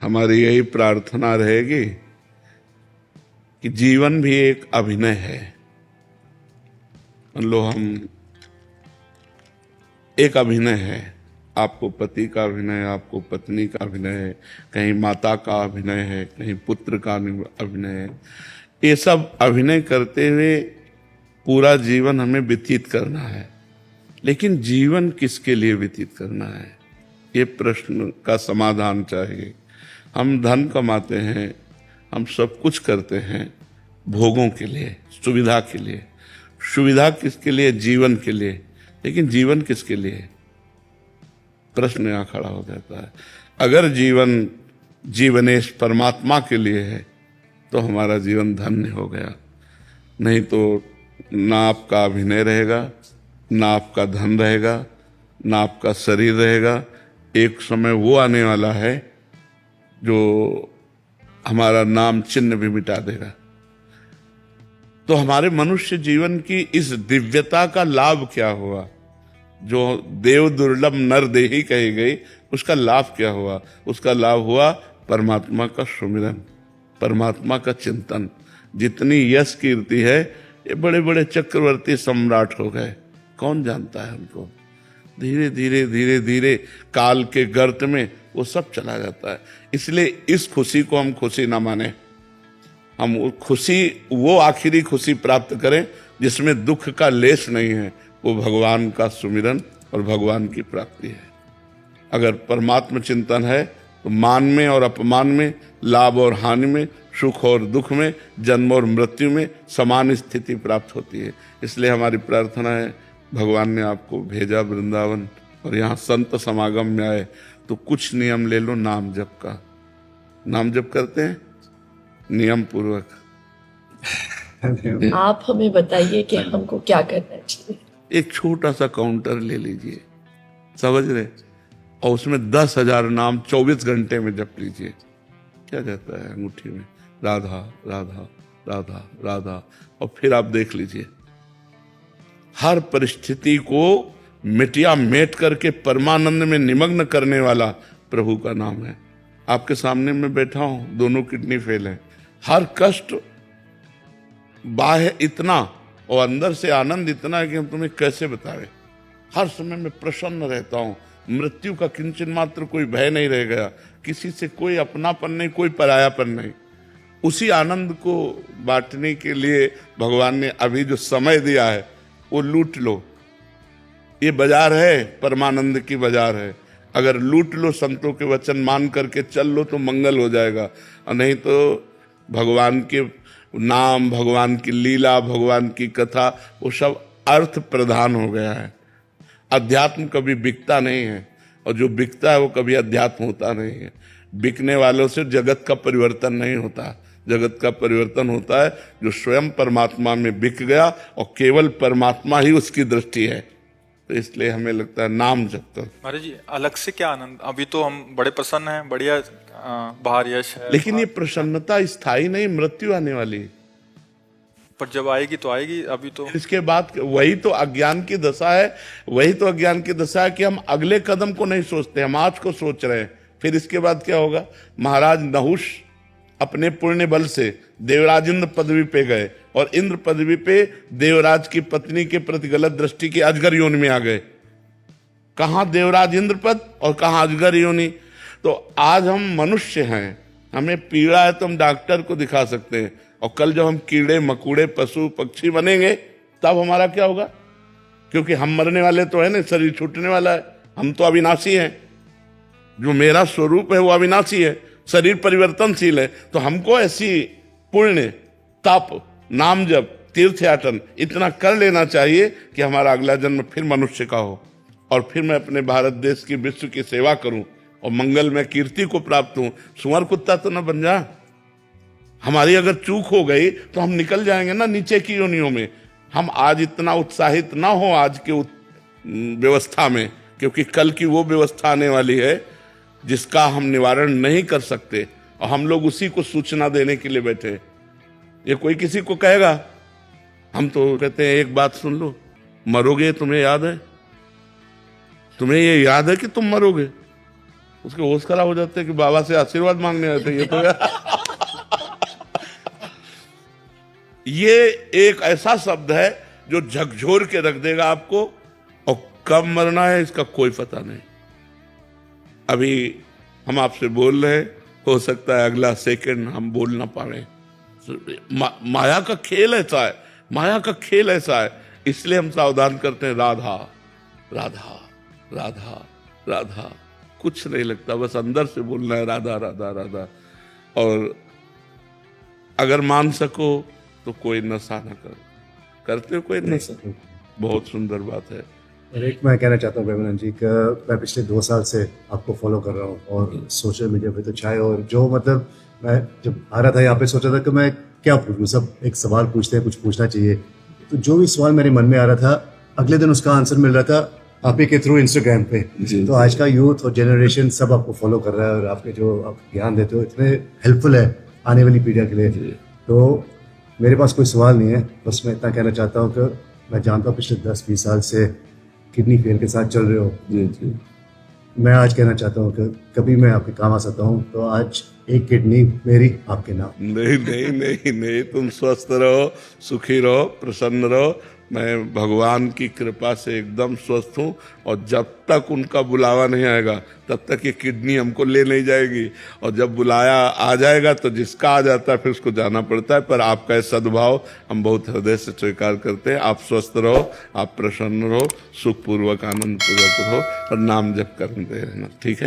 हमारी यही प्रार्थना रहेगी कि जीवन भी एक अभिनय है। मान लो हम एक अभिनय है, आपको पति का अभिनय, आपको पत्नी का अभिनय है, कहीं माता का अभिनय है, कहीं पुत्र का अभिनय है। ये सब अभिनय करते हुए पूरा जीवन हमें व्यतीत करना है। लेकिन जीवन किसके लिए व्यतीत करना है, ये प्रश्न का समाधान चाहिए। हम धन कमाते हैं, हम सब कुछ करते हैं भोगों के लिए, सुविधा के लिए। सुविधा किसके लिए? जीवन के लिए। लेकिन जीवन किसके लिए? प्रश्न यहाँ खड़ा हो जाता है। अगर जीवन जीवनेश परमात्मा के लिए है तो हमारा जीवन धन्य हो गया। नहीं तो ना आपका अभिनय रहेगा, ना आपका धन रहेगा, ना आपका शरीर रहेगा। एक समय वो आने वाला है जो हमारा नाम चिन्ह भी मिटा देगा। तो हमारे मनुष्य जीवन की इस दिव्यता का लाभ क्या हुआ? जो देव दुर्लभ नर देही कही गई, उसका लाभ क्या हुआ? उसका लाभ हुआ परमात्मा का सुमिरन, परमात्मा का चिंतन। जितनी यश कीर्ति है, ये बड़े बड़े चक्रवर्ती सम्राट हो गए, कौन जानता है उनको? धीरे धीरे धीरे धीरे काल के गर्त में वो सब चला जाता है। इसलिए इस खुशी को हम खुशी ना माने। हम खुशी, वो आखिरी खुशी प्राप्त करें जिसमें दुख का लेश नहीं है। वो भगवान का सुमिरन और भगवान की प्राप्ति है। अगर परमात्मा चिंतन है तो मान में और अपमान में, लाभ और हानि में, सुख और दुख में, जन्म और मृत्यु में समान स्थिति प्राप्त होती है। इसलिए हमारी प्रार्थना है, भगवान ने आपको भेजा वृंदावन और यहाँ संत समागम में आए तो कुछ नियम ले लो नाम जप का। नाम जप करते हैं नियम पूर्वक। आप हमें बताइए कि हमको क्या करना चाहिए। एक छोटा सा काउंटर ले लीजिए, समझ रहे, और उसमें 10,000 नाम 24 घंटे में जप लीजिए। क्या जाता है अंगूठी में? राधा राधा राधा राधा। और फिर आप देख लीजिए, हर परिस्थिति को मिटिया मेट करके परमानंद में निमग्न करने वाला प्रभु का नाम है। आपके सामने मैं बैठा हूं, दोनों किडनी फेल है। हर कष्ट बाह्य इतना और अंदर से आनंद इतना है कि हम तुम्हें कैसे बतावे। हर समय मैं प्रसन्न रहता हूं, मृत्यु का किंचन मात्र कोई भय नहीं रह गया, किसी से कोई अपनापन नहीं, कोई परायापन नहीं। उसी आनंद को बांटने के लिए भगवान ने अभी जो समय दिया है वो लूट लो। ये बाजार है, परमानंद की बाजार है। अगर लूट लो, संतों के वचन मान करके चल लो तो मंगल हो जाएगा, और नहीं तो भगवान के नाम, भगवान की लीला, भगवान की कथा, वो सब अर्थ प्रधान हो गया है। अध्यात्म कभी बिकता नहीं है, और जो बिकता है वो कभी अध्यात्म होता नहीं है। बिकने वालों से जगत का परिवर्तन नहीं होता। जगत का परिवर्तन होता है जो स्वयं परमात्मा में बिक गया और केवल परमात्मा ही उसकी दृष्टि है। तो इसलिए हमें लगता है नाम जप कर। महाराज जी, अलग से क्या आनंद, अभी तो हम बड़े प्रसन्न हैं, बढ़िया बाहर यश है, लेकिन ये प्रसन्नता स्थायी नहीं, मृत्यु आने वाली। पर जब आएगी तो आएगी। अभी तो इसके बाद वही तो अज्ञान की दशा है, वही तो अज्ञान की दशा है कि हम अगले कदम को नहीं सोचते, हम आज को सोच रहे हैं। फिर इसके बाद क्या होगा? महाराज नहुष अपने पुण्य बल से देवराज इंद्र पदवी पे गए, और इंद्र पदवी पे देवराज की पत्नी के प्रति गलत दृष्टि की अजगर योनि में आ गए। कहां देवराज इंद्र पद और कहां अजगर योनि। तो आज हम मनुष्य हैं, हमें पीड़ा है तो हम डॉक्टर को दिखा सकते हैं, और कल जब हम कीड़े मकोड़े पशु पक्षी बनेंगे तब हमारा क्या होगा? क्योंकि हम मरने वाले तो है ना, शरीर छूटने वाला है। हम तो अविनाशी हैं, जो मेरा स्वरूप है वो अविनाशी है, शरीर परिवर्तनशील है। तो हमको ऐसी पुण्य, तप, नाम जप, तीर्थ याटन इतना कर लेना चाहिए कि हमारा अगला जन्म फिर मनुष्य का हो, और फिर मैं अपने भारत देश की, विश्व की सेवा करूं और मंगल में कीर्ति को प्राप्त हूं। सुअर कुत्ता तो न बन जा। हमारी अगर चूक हो गई तो हम निकल जाएंगे ना नीचे की योनियों में। हम आज इतना उत्साहित ना हो आज के व्यवस्था में, क्योंकि कल की वो व्यवस्था आने वाली है जिसका हम निवारण नहीं कर सकते, और हम लोग उसी को सूचना देने के लिए बैठे। ये कोई किसी को कहेगा, हम तो कहते हैं एक बात सुन लो, मरोगे, तुम्हें याद है? तुम्हें ये याद है कि तुम मरोगे? उसके होश खराब हो जाते हैं कि बाबा से आशीर्वाद मांगने आते हैं। ये तो ये एक ऐसा शब्द है जो झकझोर के रख देगा आपको, और कब मरना है इसका कोई पता नहीं। अभी हम आपसे बोल रहे हैं, हो सकता है अगला सेकंड हम बोल ना पाए। माया का खेल ऐसा है, माया का खेल ऐसा है, इसलिए हम सावधान करते हैं। राधा राधा राधा राधा, कुछ नहीं लगता, बस अंदर से बोलना है राधा राधा राधा। और अगर मान सको तो कोई नशा ना करो। करते हो कोई नशा? बहुत सुंदर बात है। और एक मैं कहना चाहता हूँ प्रेमानंद जी का, मैं पिछले 2 साल से आपको फॉलो कर रहा हूँ और सोशल मीडिया पे तो चाहे, और जो मतलब मैं जब आ रहा था यहाँ पे सोचा था कि मैं क्या पूछूं, सब एक सवाल पूछते हैं, कुछ पूछना चाहिए। तो जो भी सवाल मेरे मन में आ रहा था, अगले दिन उसका आंसर मिल रहा था आप ही के थ्रू इंस्टाग्राम पे। तो आज का यूथ और जनरेशन सब आपको फॉलो कर रहा है, और आपके जो आप ज्ञान देते हो इतने हेल्पफुल है आने वाली पीढ़ी के लिए। तो मेरे पास कोई सवाल नहीं है, बस मैं इतना कहना चाहता हूँ कि मैं जानता हूँ पिछले 10-20 साल से किडनी फेल के साथ चल रहे हो। जी। मैं आज कहना चाहता हूँ कि कभी मैं आपके काम आ सकता हूँ, तो आज एक किडनी मेरी आपके नाम। नहीं नहीं नहीं नहीं, तुम स्वस्थ रहो, सुखी रहो, प्रसन्न रहो। मैं भगवान की कृपा से एकदम स्वस्थ हूँ, और जब तक उनका बुलावा नहीं आएगा तब तक ये किडनी हमको ले नहीं जाएगी। और जब बुलाया आ जाएगा तो जिसका आ जाता है फिर उसको जाना पड़ता है। पर आपका ये सद्भाव हम बहुत हृदय से स्वीकार करते हैं। आप स्वस्थ रहो, आप प्रसन्न रहो, सुखपूर्वक आनंद पूर्वक रहो, और नाम जप करते रहना, ठीक है।